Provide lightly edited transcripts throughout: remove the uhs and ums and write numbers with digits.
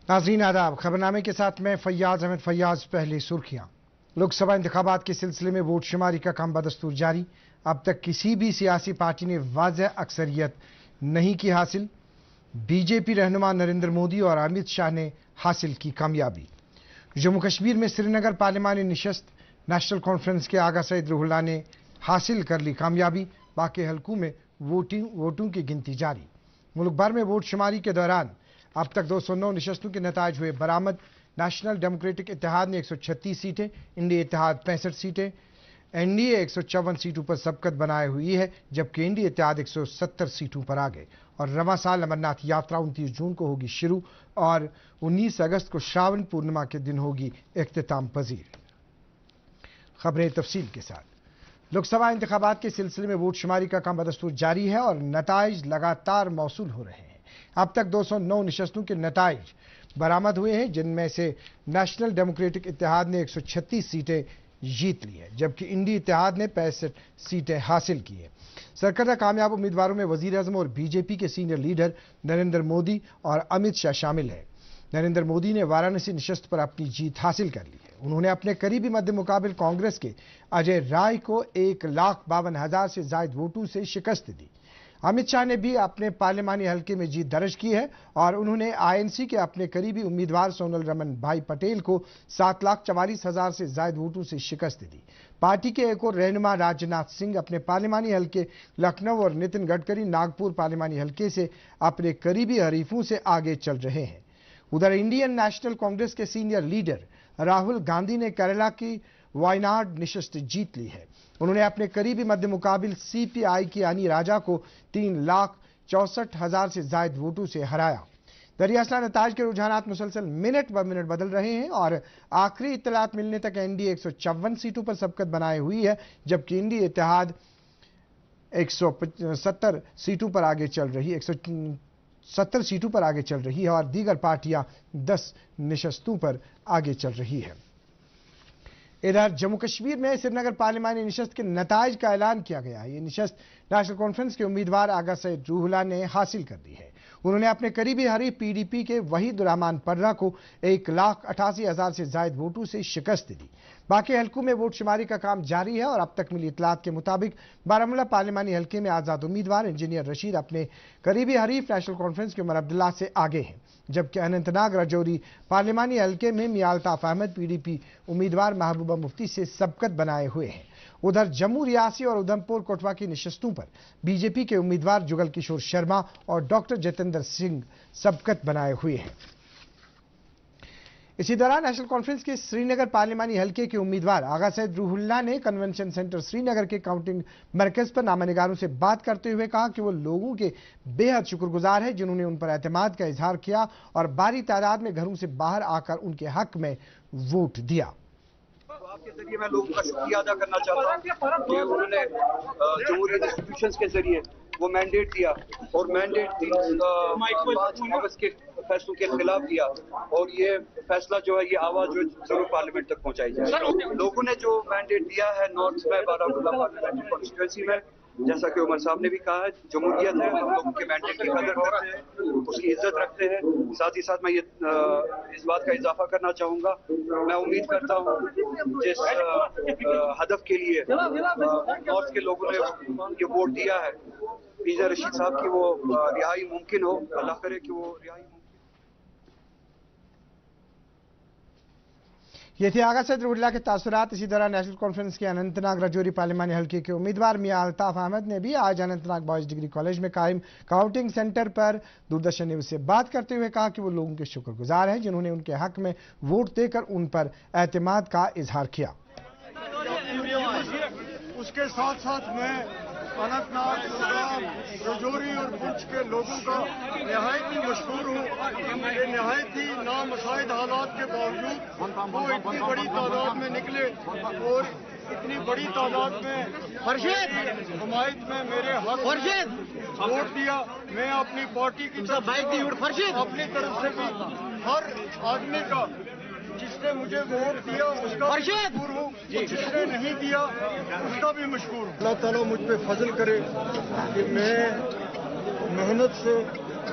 नाज़रीन आदाब, खबरनामे के साथ मैं फैयाज अहमद फैयाज। पहली सुर्खियां। लोकसभा इंतखाबात के सिलसिले में वोट शुमारी का काम बदस्तूर जारी। अब तक किसी भी सियासी पार्टी ने वाज़ेह अक्सरियत नहीं की हासिल। बीजेपी रहनुमा नरेंद्र मोदी और अमित शाह ने हासिल की कामयाबी। जम्मू कश्मीर में श्रीनगर पार्लिमानी निशस्त नेशनल कॉन्फ्रेंस के आगा सईद रूहुल्लाह ने हासिल कर ली कामयाबी। बाकी हलकों में वोटों की गिनती जारी। मुल्क भर में वोट शुमारी के दौरान अब तक 209 निशस्तों के नताज हुए बरामद। नेशनल डेमोक्रेटिक इत्तेहाद ने 136 सीटें, इंडिया इत्तेहाद 65 सीटें, एनडीए 154 सीटों पर सबकत बनाए हुई है, जबकि इंडिया इत्तेहाद 170 सीटों पर आ गए। और रवां साल अमरनाथ यात्रा 29 जून को होगी शुरू और 19 अगस्त को श्रावण पूर्णिमा के दिन होगी इख्तिताम पजीर। खबरें तफसील के साथ। लोकसभा इंतखाबात के सिलसिले में वोट शुमारी का काम बदस्तूर जारी है और नताइज लगातार मौसूल हो रहे हैं। अब तक 209 निशस्तों के नताइज बरामद हुए हैं, जिनमें से नेशनल डेमोक्रेटिक इत्तेहाद ने 136 सीटें जीत ली है, जबकि इंडिया इत्तेहाद ने 65 सीटें हासिल की है। सरकर्दा कामयाब उम्मीदवारों में वजीर आजम और बीजेपी के सीनियर लीडर नरेंद्र मोदी और अमित शाह शामिल हैं। नरेंद्र मोदी ने वाराणसी निशस्त पर अपनी जीत हासिल कर ली है। उन्होंने अपने करीबी मध्य मुकाबिल कांग्रेस के अजय राय को 1,52,000 से ज्यादा वोटों से शिकस्त दी। अमित शाह ने भी अपने पार्लिमानी हलके में जीत दर्ज की है और उन्होंने आईएनसी के अपने करीबी उम्मीदवार सोनल रमन भाई पटेल को 7,44,000 से ज्यादा वोटों से शिकस्त दी। पार्टी के एक और रहनुमा राजनाथ सिंह अपने पार्लिमानी हलके लखनऊ और नितिन गडकरी नागपुर पार्लिमानी हलके से अपने करीबी हरीफों से आगे चल रहे हैं। उधर इंडियन नेशनल कांग्रेस के सीनियर लीडर राहुल गांधी ने केरला की वायनाड निशस्त जीत ली है। उन्होंने अपने करीबी मध्य मुकाबिल सीपीआई की अनी राजा को 3,64,000 से ज्यादा वोटों से हराया। दरियासला नताज के रुझानात मुसलसल मिनट ब मिनट बदल रहे हैं और आखिरी इत्तलात मिलने तक एनडीए 154 सीटों पर सबकत बनाए हुई है, जबकि इंडिया इत्तेहाद 170 सीटों पर आगे चल रही है 170 सीटों पर आगे चल रही है और दीगर पार्टियां 10 निशस्तों पर आगे चल रही है। इधर जम्मू कश्मीर में श्रीनगर पार्लिमानी निशस्त के नताइज का ऐलान किया गया है। ये निशस्त नेशनल कॉन्फ्रेंस के उम्मीदवार आगा सईद रूहुल्लाह ने हासिल कर दी है। उन्होंने अपने करीबी हरीफ पीडीपी के वहीदुर्रहमान पर्रा को 1,88,000 से ज्यादा वोटों से शिकस्त दी। बाकी हलकों में वोट शुमारी का काम जारी है और अब तक मिली इतलात के मुताबिक बारामूला पार्लिमानी हलके में आजाद उम्मीदवार इंजीनियर रशीद अपने करीबी हरीफ नेशनल कॉन्फ्रेंस के उमर अब्दुल्ला से आगे हैं, जबकि अनंतनाग राजौरी पार्लिमानी हलके में मियां अल्ताफ अहमद पीडीपी उम्मीदवार महबूबा मुफ्ती से सबकत बनाए हुए हैं। उधर जम्मू रियासी और उधमपुर कोटवा की निशस्तों पर बीजेपी के उम्मीदवार जुगल किशोर शर्मा और डॉक्टर जितेंद्र सिंह सबकत बनाए हुए हैं। इसी दौरान नेशनल कॉन्फ्रेंस के श्रीनगर पार्लिमानी हलके के उम्मीदवार आगा सईद रूहुल्लाह ने कन्वेंशन सेंटर श्रीनगर के काउंटिंग मरकज पर नामानिगारों से बात करते हुए कहा कि वो लोगों के बेहद शुक्रगुजार है जिन्होंने उन पर एतमाद का इजहार किया और भारी तादाद में घरों से बाहर आकर उनके हक में वोट दिया। आपके जरिए मैं लोगों का शुक्रिया अदा करना चाहता हूँ कि उन्होंने जमहूरियत इंस्टीट्यूशंस के जरिए वो मैंडेट दिया और मैंडेट 5 अगस्त के फैसलों के खिलाफ दिया और ये फैसला जो है ये आवाज जो जरूर पार्लियामेंट तक पहुंचाई जाए। लोगों ने जो मैंडेट दिया है नॉर्थ में बारामूला पार्लियामेंट्री कॉन्स्टिट्यूंसी में, जैसा कि उमर साहब ने भी कहा है, जमहूरियत है, हम लोगों के मैंडेट की कदर करते हैं, उसकी इज्जत रखते हैं। साथ ही साथ मैं ये इस बात का इजाफा करना चाहूँगा, मैं उम्मीद करता हूँ जिस हदफ के लिए नॉर्थ के लोगों ने ये वोट दिया है, इंजीनियर रशीद साहब की वो रिहाई मुमकिन हो, अल्लाह करे कि वो रिहाई। ये थे आगा सईद रूहुल्लाह के तासुरात। इसी तरह नेशनल कॉन्फ्रेंस के अनंतनाग राजौरी पार्लिमानी हलके के उम्मीदवार मियां अल्ताफ अहमद ने भी आज अनंतनाग बॉयज डिग्री कॉलेज में कायम काउंटिंग सेंटर पर दूरदर्शन न्यूज से बात करते हुए कहा कि वो लोगों के शुक्रगुजार हैं जिन्होंने उनके हक में वोट देकर उन पर एतमाद का इजहार किया। उसके साथ साथ मैं अनंतनाग, राजौरी और पुंछ के लोगों का नहायत ही मशहूर हूँ कि नहायत ही नामसाइद हालात के बावजूद वो इतनी बड़ी तादाद में निकले और इतनी बड़ी तादाद में हमायत में मेरे हक वोट दिया। मैं अपनी पार्टी की अपनी तरफ से भी हर आदमी का जिसने मुझे वोट दिया उसका मशहूर हूँ, जिसने नहीं दिया उसका भी मशहूर हूँ। अल्लाह ताला मुझ पे फजल करे कि मैं मेहनत से,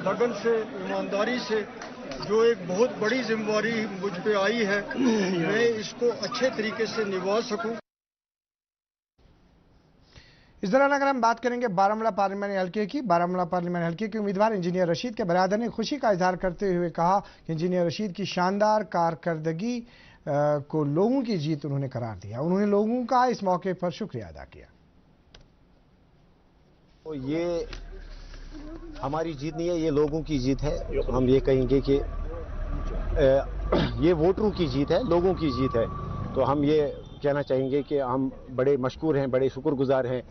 लगन से, ईमानदारी से जो एक बहुत बड़ी जिम्मेवारी मुझ पे आई है, मैं इसको अच्छे तरीके से निभा सकूं। इस दौरान अगर हम बात करेंगे बारामूला पार्लियामेंट हल्के की, बारामूला पार्लियामेंट हल्के के उम्मीदवार इंजीनियर रशीद के बरादर ने खुशी का इजहार करते हुए कहा कि इंजीनियर रशीद की शानदार कारकर्दगी को लोगों की जीत उन्होंने करार दिया। उन्होंने लोगों का इस मौके पर शुक्रिया अदा किया। तो ये हमारी जीत नहीं है, ये लोगों की जीत है। हम ये कहेंगे कि ये वोटरों की जीत है, लोगों की जीत है। तो हम ये कहना चाहेंगे कि हम बड़े मशकूर हैं, बड़े शुक्रगुजार हैं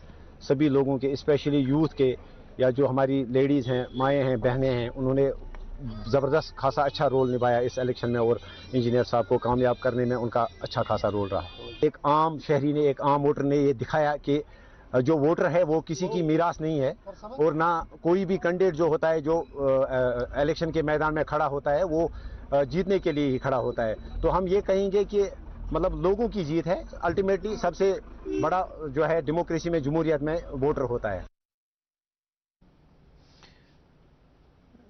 सभी लोगों के, स्पेशली यूथ के, या जो हमारी लेडीज़ हैं, माएँ हैं, बहनें हैं। उन्होंने ज़बरदस्त खासा अच्छा रोल निभाया इस इलेक्शन में और इंजीनियर साहब को कामयाब करने में उनका अच्छा खासा रोल रहा। एक आम शहरी ने, एक आम वोटर ने ये दिखाया कि जो वोटर है वो किसी की मीरास नहीं है, और ना कोई भी कैंडिडेट जो होता है, जो इलेक्शन के मैदान में खड़ा होता है, वो जीतने के लिए ही खड़ा होता है। तो हम ये कहेंगे कि मतलब लोगों की जीत है। अल्टीमेटली सबसे बड़ा जो है डेमोक्रेसी में, जमहूरियत में वोटर होता है।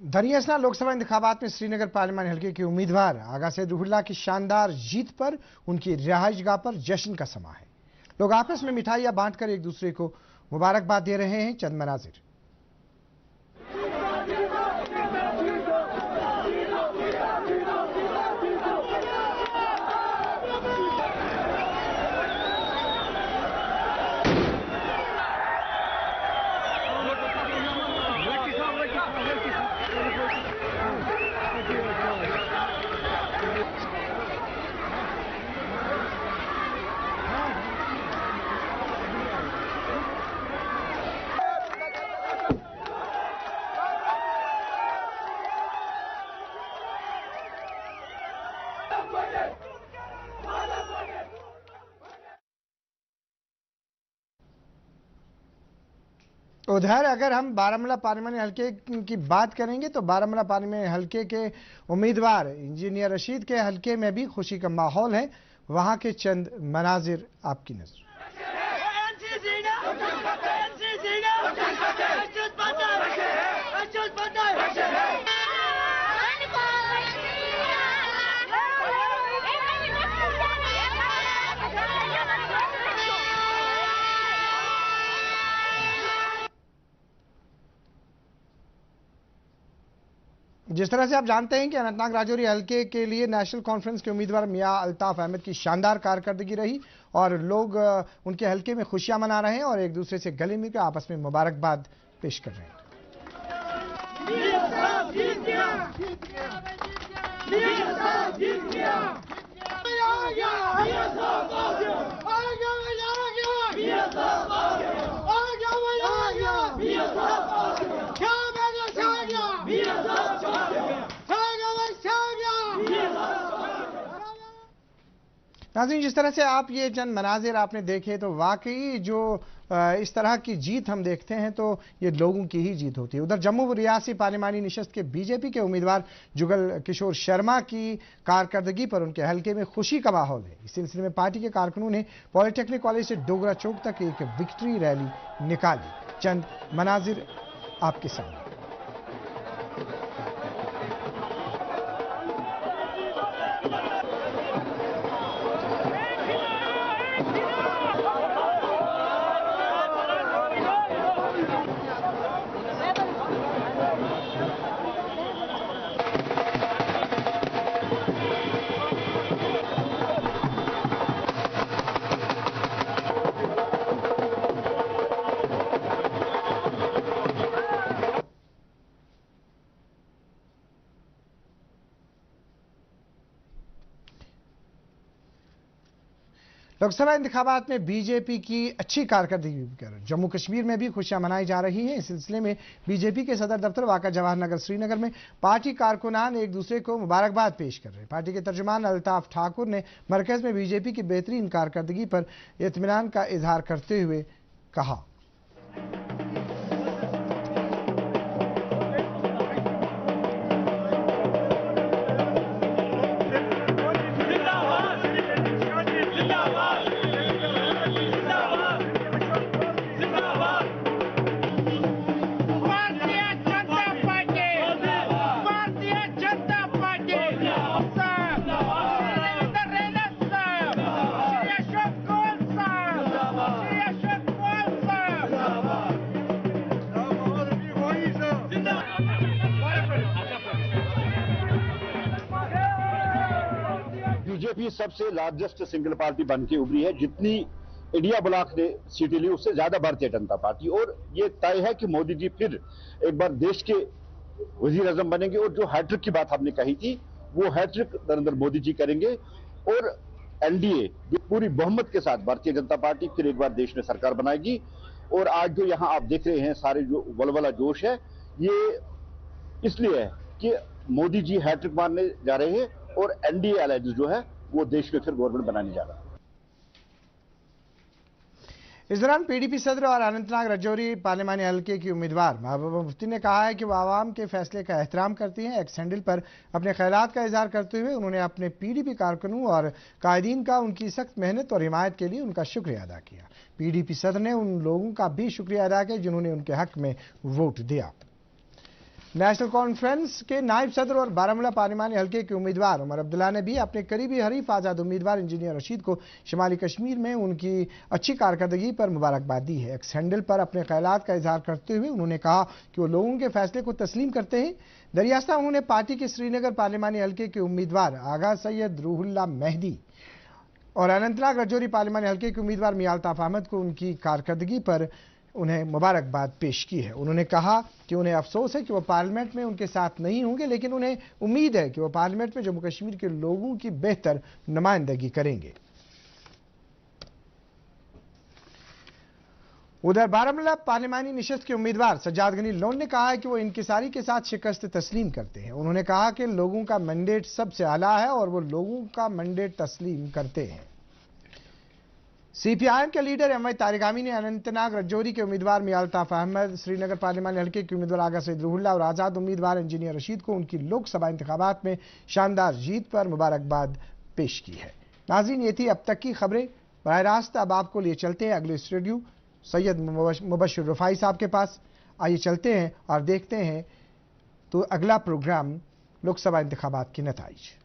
धनिया लोकसभा इंतखाबात में श्रीनगर पार्लियामेंट हल्के के उम्मीदवार आगा सैयद रूहुल्लाह की शानदार जीत पर उनकी रिहाइशगाह पर जश्न का समा है। लोग आपस में मिठाइयां बांटकर एक दूसरे को मुबारकबाद दे रहे हैं। चंद मनाजिर। उधर अगर हम बारामूला पार्लियामेंट हल्के की बात करेंगे तो बारामूला पार्लियामेंट हल्के के उम्मीदवार इंजीनियर रशीद के हल्के में भी खुशी का माहौल है। वहां के चंद मनाजिर आपकी नजर। जिस तरह से आप जानते हैं कि अनंतनाग राजौरी हल्के के लिए नेशनल कॉन्फ्रेंस के उम्मीदवार मियां अल्ताफ अहमद की शानदार कारकर्दगी रही और लोग उनके हल्के में खुशियां मना रहे हैं और एक दूसरे से गले मिलकर आपस में मुबारकबाद पेश कर रहे हैं। नाज़रीन, जिस तरह से आप ये चंद मनाजिर आपने देखे तो वाकई जो इस तरह की जीत हम देखते हैं तो ये लोगों की ही जीत होती है। उधर जम्मू रियासी पार्लिमानी निशस्त के बीजेपी के उम्मीदवार जुगल किशोर शर्मा की कारकर्दगी पर उनके हल्के में खुशी का माहौल है। इस सिलसिले में पार्टी के कारकुनों ने पॉलिटेक्निक कॉलेज से डोगरा चौक तक एक विक्ट्री रैली निकाली। चंद मनाजिर आपके सामने। लोकसभा इंतखाबात में बीजेपी की अच्छी कारकर्दगी कर जम्मू कश्मीर में भी खुशियां मनाई जा रही हैं। इस सिलसिले में बीजेपी के सदर दफ्तर वाक़ा जवाहर नगर श्रीनगर में पार्टी कारकुनान एक दूसरे को मुबारकबाद पेश कर रहे हैं। पार्टी के तर्जुमान अल्ताफ ठाकुर ने मरकज में बीजेपी की बेहतरीन कारकर्दगी पर इत्मीनान का इजहार करते हुए कहा। बीजेपी सबसे लार्जेस्ट सिंगल पार्टी बन के उभरी है। जितनी इंडिया ब्लॉक ने सीटें ली उससे ज्यादा भारतीय जनता पार्टी, और ये तय है कि मोदी जी फिर एक बार देश के वजीर आजम बनेंगे। और जो हैट्रिक की बात आपने कही थी, वो हैट्रिक नरेंद्र मोदी जी करेंगे, और एनडीए पूरी बहुमत के साथ भारतीय जनता पार्टी फिर एक बार देश में सरकार बनाएगी। और आज जो यहां आप देख रहे हैं सारे जो वलवला जोश है, ये इसलिए है कि मोदी जी हैट्रिक मारने जा रहे हैं और एनडीए अलायंस जो है वो देश में फिर गवर्नमेंट बनाने जा रहा है। इस दौरान पीडीपी सदर और अनंतनाग रजौरी पार्लिमानी हल्के की उम्मीदवार महबूबा मुफ्ती ने कहा है कि वो आवाम के फैसले का एहतराम करती हैं। एक्स हैंडल पर अपने ख्यालात का इजहार करते हुए उन्होंने अपने पीडीपी कारकुनों और कायदीन का उनकी सख्त मेहनत और हिमायत के लिए उनका शुक्रिया अदा किया। पीडीपी सदर ने उन लोगों का भी शुक्रिया अदा किया जिन्होंने उनके हक में वोट दिया। नेशनल कॉन्फ्रेंस के नायब सदर और बारामूला पार्लिमानी हल्के के उम्मीदवार उमर अब्दुल्ला ने भी अपने करीबी हरीफ आजाद उम्मीदवार इंजीनियर रशीद को शुमाली कश्मीर में उनकी अच्छी कारकर्दगी पर मुबारकबाद दी है। एक्स हैंडल पर अपने ख्यालात का इजहार करते हुए उन्होंने कहा कि वो लोगों के फैसले को तस्लीम करते हैं। दरियास्ता उन्होंने पार्टी के श्रीनगर पार्लिमानी हल्के के उम्मीदवार आगा सैयद रूहुल्ला मेहदी और अनंतनाग रजौरी पार्लिमानी हल्के के उम्मीदवार मियां अल्ताफ अहमद को उनकी कारकर्दगी पर उन्हें मुबारकबाद पेश की है। उन्होंने कहा कि उन्हें अफसोस है कि वो पार्लियामेंट में उनके साथ नहीं होंगे, लेकिन उन्हें उम्मीद है कि वो पार्लियामेंट में जम्मू कश्मीर के लोगों की बेहतर नुमाइंदगी करेंगे। उधर बारामूला पार्लिमानी निशस्त के उम्मीदवार सज्जाद गनी लोन ने कहा है कि वो इंकिसारी के साथ शिकस्त तस्लीम करते हैं। उन्होंने कहा कि लोगों का मैंडेट सबसे आला है और वो लोगों का मैंडेट तस्लीम करते हैं। सीपीआईएम के लीडर एमवाई तारिक आमी ने अनंतनाग रजौरी के उम्मीदवार मियां अल्ताफ अहमद, श्रीनगर पार्लिमानी हल्के के उम्मीदवार आगा सैयद रूहुल्ला और आजाद उम्मीदवार इंजीनियर रशीद को उनकी लोकसभा इंतखाबात में शानदार जीत पर मुबारकबाद पेश की है। नाज़रीन, ये थी अब तक की खबरें। बराह रास्त अब आपको लिए चलते हैं अगले स्टूडियो सैयद मुबश्शिर रफाई साहब के पास। आइए चलते हैं और देखते हैं तो अगला प्रोग्राम लोकसभा इंतखाबात के नताइज।